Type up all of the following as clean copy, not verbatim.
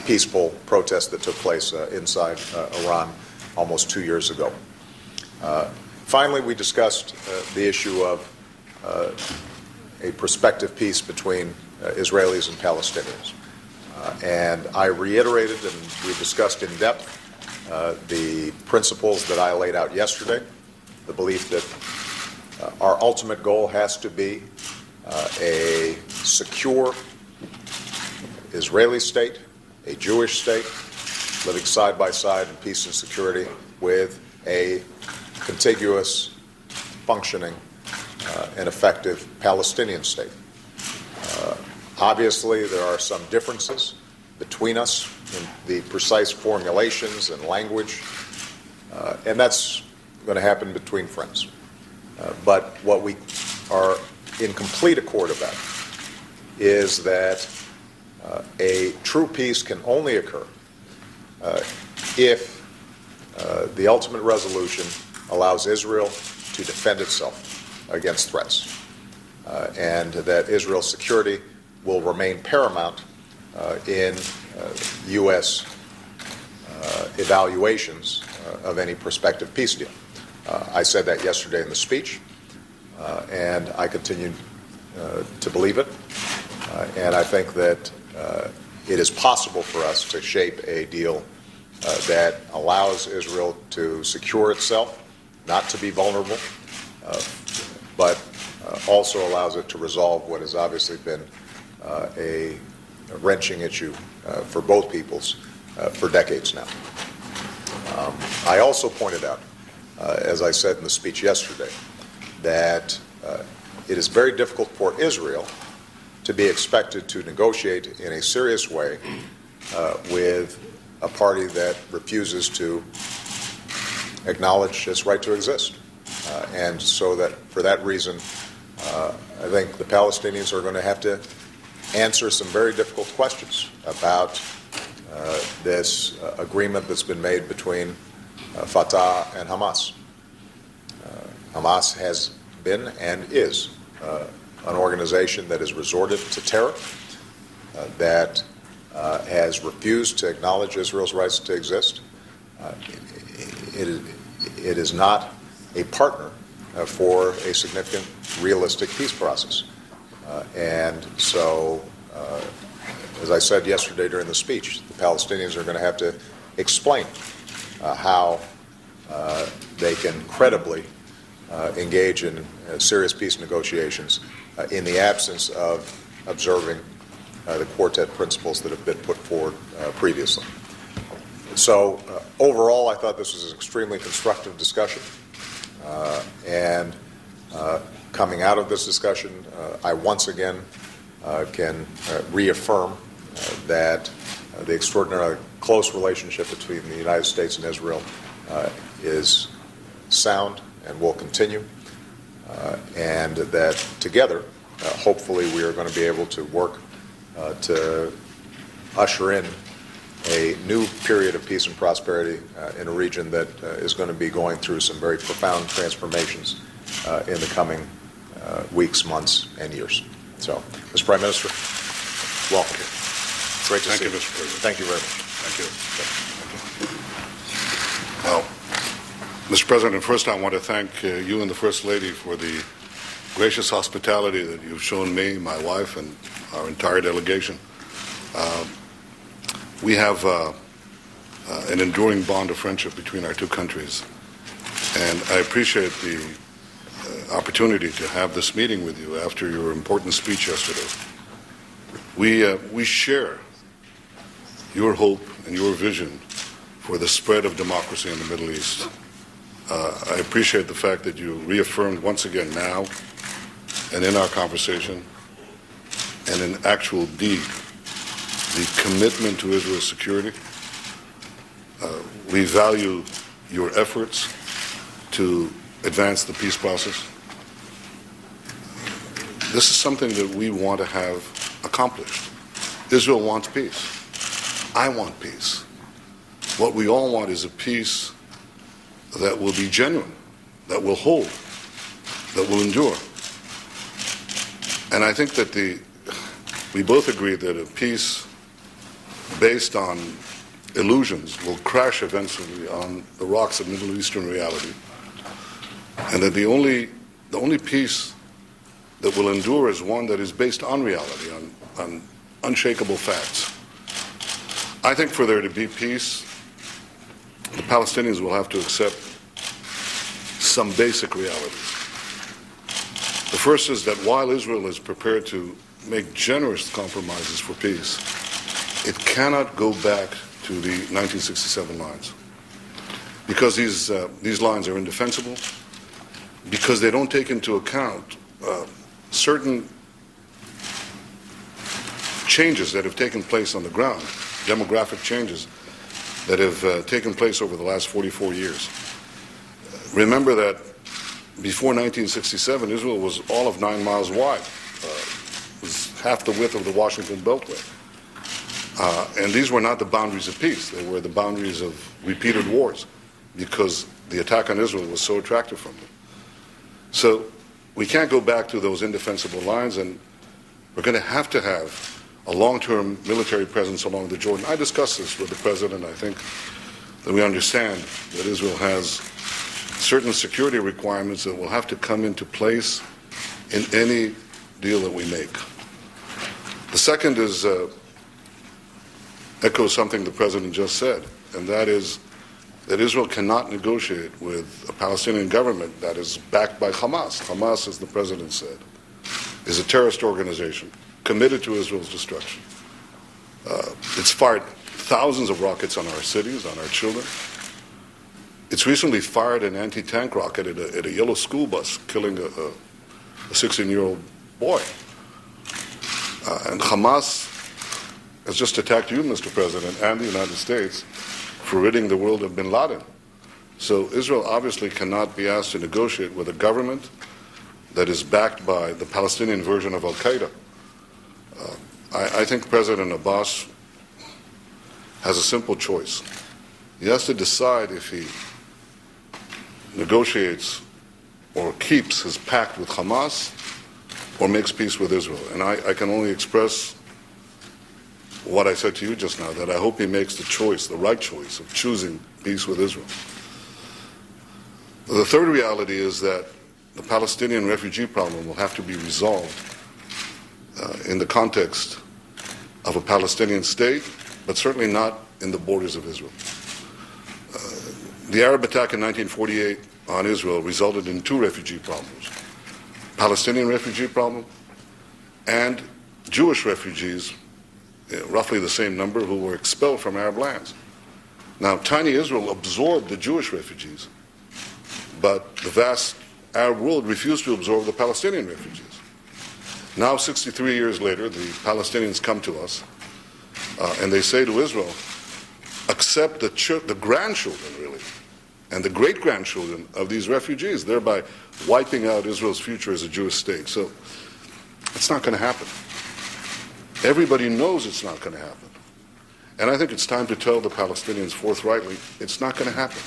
peaceful protest that took place inside Iran almost 2 years ago. Finally, we discussed the issue of a prospective peace between Israelis and Palestinians. And I reiterated and we discussed in depth the principles that I laid out yesterday, the belief that our ultimate goal has to be a secure Israeli state, a Jewish state, living side by side in peace and security with a contiguous, functioning, and effective Palestinian state. Obviously, there are some differences between us in the precise formulations and language, and that's going to happen between friends. But what we are in complete accord about is that a true peace can only occur if the ultimate resolution allows Israel to defend itself against threats, and that Israel's security will remain paramount in U.S. Evaluations of any prospective peace deal. I said that yesterday in the speech, and I continue to believe it. And I think that it is possible for us to shape a deal that allows Israel to secure itself, not to be vulnerable, but also allows it to resolve what has obviously been a wrenching issue for both peoples for decades now. I also pointed out, as I said in the speech yesterday, that it is very difficult for Israel to be expected to negotiate in a serious way with a party that refuses to acknowledge its right to exist. And so that for that reason, I think the Palestinians are going to have to answer some very difficult questions about this agreement that's been made between Fatah and Hamas. Hamas has been and is an organization that has resorted to terror, that has refused to acknowledge Israel's rights to exist. It is not a partner for a significant, realistic peace process. And so, as I said yesterday during the speech, the Palestinians are going to have to explain how they can credibly engage in serious peace negotiations in the absence of observing the quartet principles that have been put forward previously. So overall, I thought this was an extremely constructive discussion. And coming out of this discussion, I once again can reaffirm that the extraordinarily close relationship between the United States and Israel is sound and will continue, and that together, hopefully, we are going to be able to work to usher in a new period of peace and prosperity in a region that is going to be going through some very profound transformations in the coming weeks, months, and years. So, Mr. Prime Minister, welcome. Great to see you. Thank you, Mr. President. Thank you very much. Thank you. Well, Mr. President, first I want to thank you and the First Lady for the gracious hospitality that you've shown me, my wife, and our entire delegation. We have an enduring bond of friendship between our two countries, and I appreciate the opportunity to have this meeting with you after your important speech yesterday. We share your hope and your vision for the spread of democracy in the Middle East. I appreciate the fact that you reaffirmed once again now and in our conversation and in actual deed the commitment to Israel's security. We value your efforts to advance the peace process. This is something that we want to have accomplished. Israel wants peace. I want peace. What we all want is a peace that will be genuine, that will hold, that will endure. And I think that we both agree that a peace based on illusions will crash eventually on the rocks of Middle Eastern reality, and that the only peace that will endure is one that is based on reality, on unshakable facts. I think for there to be peace, the Palestinians will have to accept some basic realities. The first is that while Israel is prepared to make generous compromises for peace, it cannot go back to the 1967 lines, because these lines are indefensible, because they don't take into account certain changes that have taken place on the ground, demographic changes that have taken place over the last 44 years. Remember that before 1967, Israel was all of 9 miles wide. It was half the width of the Washington Beltway. And these were not the boundaries of peace. They were the boundaries of repeated wars, because the attack on Israel was so attractive from them. So we can't go back to those indefensible lines, and we're going to have a long-term military presence along the Jordan. I discussed this with the President. I think that we understand that Israel has certain security requirements that will have to come into place in any deal that we make. The second is echoes something the President just said, and that is that Israel cannot negotiate with a Palestinian government that is backed by Hamas. Hamas, as the President said, is a terrorist organization committed to Israel's destruction. It's fired thousands of rockets on our cities, on our children. It's recently fired an anti-tank rocket at a yellow school bus, killing a 16-year-old boy. And Hamas has just attacked you, Mr. President, and the United States for ridding the world of bin Laden. So Israel obviously cannot be asked to negotiate with a government that is backed by the Palestinian version of Al-Qaeda. I think President Abbas has a simple choice. He has to decide if he negotiates or keeps his pact with Hamas or makes peace with Israel. And I can only express what I said to you just now, that I hope he makes the choice, the right choice, of choosing peace with Israel. The third reality is that the Palestinian refugee problem will have to be resolved in the context of a Palestinian state, but certainly not in the borders of Israel. The Arab attack in 1948 on Israel resulted in two refugee problems: Palestinian refugee problem and Jewish refugees, roughly the same number, who were expelled from Arab lands. Now, tiny Israel absorbed the Jewish refugees, but the vast Arab world refused to absorb the Palestinian refugees. Now, 63 years later, the Palestinians come to us and they say to Israel, accept the grandchildren, really, and the great-grandchildren of these refugees, thereby wiping out Israel's future as a Jewish state. So it's not going to happen. Everybody knows it's not going to happen. And I think it's time to tell the Palestinians forthrightly, it's not going to happen.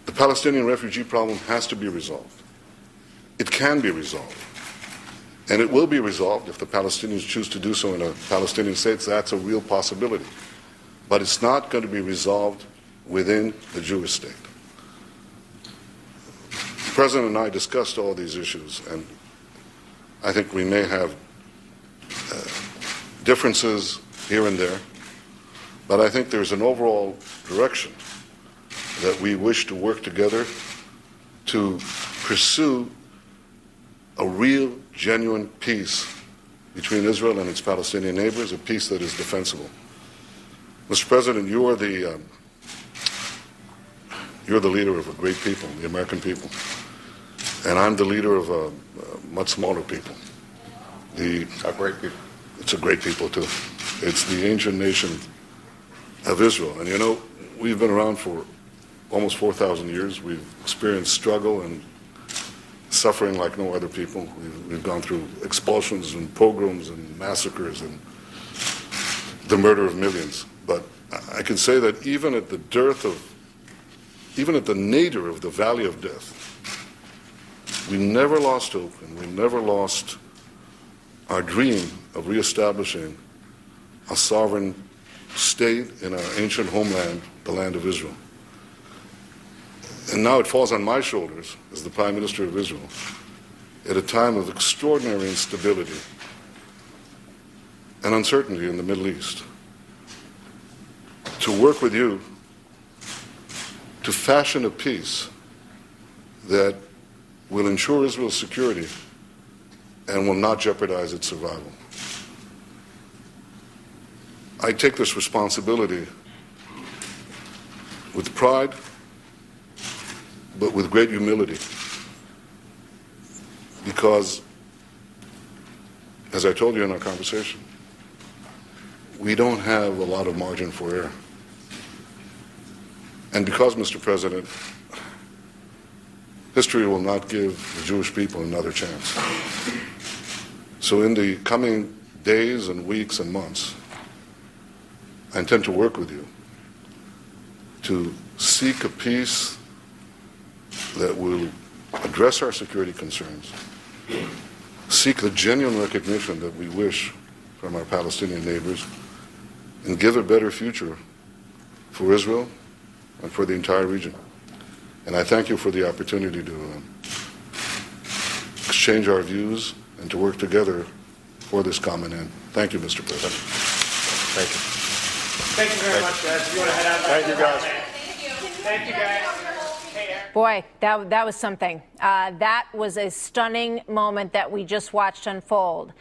The Palestinian refugee problem has to be resolved. It can be resolved. And it will be resolved if the Palestinians choose to do so in a Palestinian state. That's a real possibility. But it's not going to be resolved within the Jewish state. The President and I discussed all these issues, and I think we may have differences here and there, but I think there's an overall direction that we wish to work together to pursue a real, genuine peace between Israel and its Palestinian neighbors, a peace that is defensible. Mr. President, you're the leader of a great people, the American people, and I'm the leader of a much smaller people. A great people. It's a great people, too. It's the ancient nation of Israel. And you know, we've been around for almost 4,000 years. We've experienced struggle and suffering like no other people. We've gone through expulsions and pogroms and massacres and the murder of millions. But I can say that even at the nadir of the valley of death, we never lost hope, and we never lost our dream of reestablishing a sovereign stayed in our ancient homeland, the land of Israel. And now it falls on my shoulders as the Prime Minister of Israel at a time of extraordinary instability and uncertainty in the Middle East to work with you to fashion a peace that will ensure Israel's security and will not jeopardize its survival. I take this responsibility with pride, but with great humility, because, as I told you in our conversation, we don't have a lot of margin for error. And because, Mr. President, history will not give the Jewish people another chance. So in the coming days and weeks and months, I intend to work with you to seek a peace that will address our security concerns, seek the genuine recognition that we wish from our Palestinian neighbors, and give a better future for Israel and for the entire region. And I thank you for the opportunity to exchange our views and to work together for this common end. Thank you, Mr. President. Thank you. Thank you very much, guys. You want to head out? Thank you, guys. Thank you, guys. Hey, Aaron. Boy, that was something. That was a stunning moment that we just watched unfold.